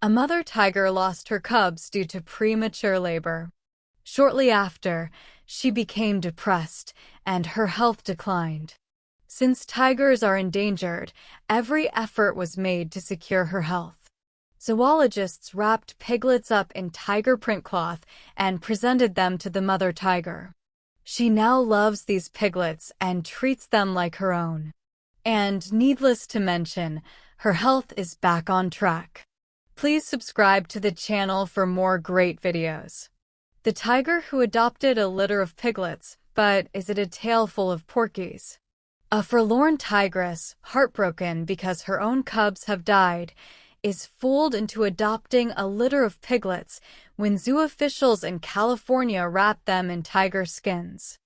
A mother tiger lost her cubs due to premature labor. Shortly after, she became depressed and her health declined. Since tigers are endangered, every effort was made to secure her health. Zoologists wrapped piglets up in tiger print cloth and presented them to the mother tiger. She now loves these piglets and treats them like her own. And needless to mention, her health is back on track. Please subscribe to the channel for more great videos. The tiger who adopted a litter of piglets, but is it a tale full of porkies? A forlorn tigress, heartbroken because her own cubs have died, is fooled into adopting a litter of piglets when zoo officials in California wrap them in tiger skins.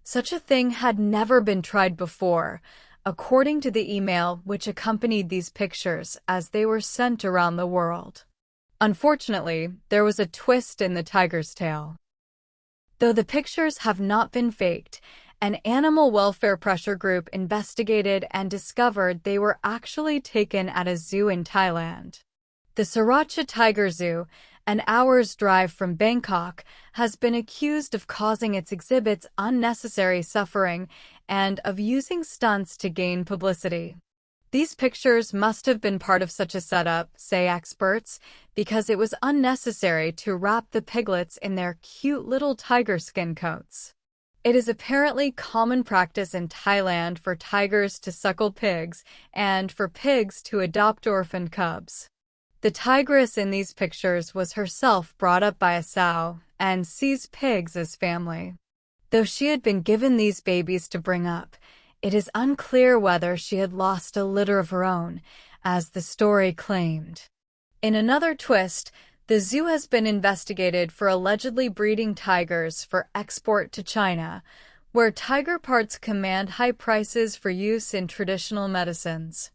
Such a thing had never been tried before, according to the email which accompanied these pictures as they were sent around the world. Unfortunately, there was a twist in the tiger's tale. Though the pictures have not been faked, an animal welfare pressure group investigated and discovered they were actually taken at a zoo in Thailand. The Sriracha Tiger Zoo, an hour's drive from Bangkok, has been accused of causing its exhibits unnecessary suffering and of using stunts to gain publicity. These pictures must have been part of such a setup, say experts, because it was unnecessary to wrap the piglets in their cute little tiger skin coats. It is apparently common practice in Thailand for tigers to suckle pigs and for pigs to adopt orphaned cubs. The tigress in these pictures was herself brought up by a sow and sees pigs as family. Though she had been given these babies to bring up, it is unclear whether she had lost a litter of her own, as the story claimed. In another twist, the zoo has been investigated for allegedly breeding tigers for export to China, where tiger parts command high prices for use in traditional medicines.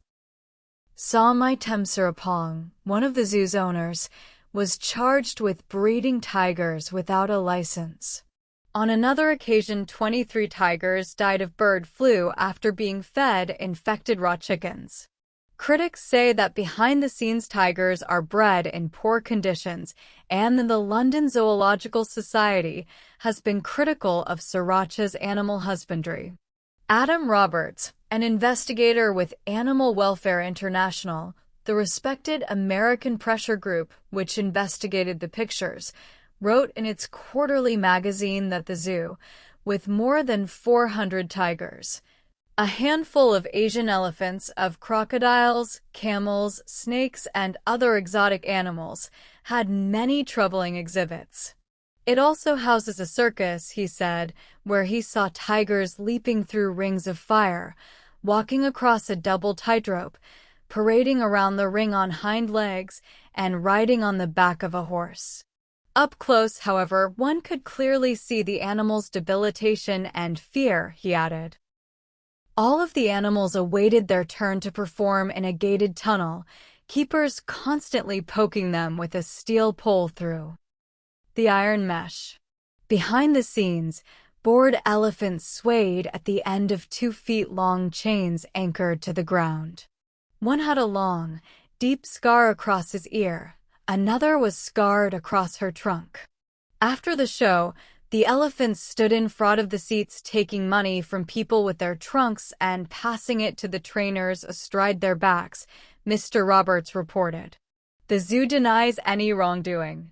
Somai Temsirapong, one of the zoo's owners, was charged with breeding tigers without a license. On another occasion, 23 tigers died of bird flu after being fed infected raw chickens. Critics say that behind-the-scenes tigers are bred in poor conditions, and the London Zoological Society has been critical of Sriracha's animal husbandry. Adam Roberts, an investigator with Animal Welfare International, the respected American pressure group which investigated the pictures, wrote in its quarterly magazine that the zoo, with more than 400 tigers, a handful of Asian elephants, of crocodiles, camels, snakes, and other exotic animals, had many troubling exhibits. It also houses a circus, he said, where he saw tigers leaping through rings of fire, walking across a double tightrope, parading around the ring on hind legs, and riding on the back of a horse. Up close, however, one could clearly see the animals' debilitation and fear, he added. All of the animals awaited their turn to perform in a gated tunnel, keepers constantly poking them with a steel pole through the iron mesh. Behind the scenes, bored elephants swayed at the end of 2-feet-long chains anchored to the ground. One had a long, deep scar across his ear. Another was scarred across her trunk. After the show, the elephants stood in front of the seats taking money from people with their trunks and passing it to the trainers astride their backs, Mr. Roberts reported. The zoo denies any wrongdoing.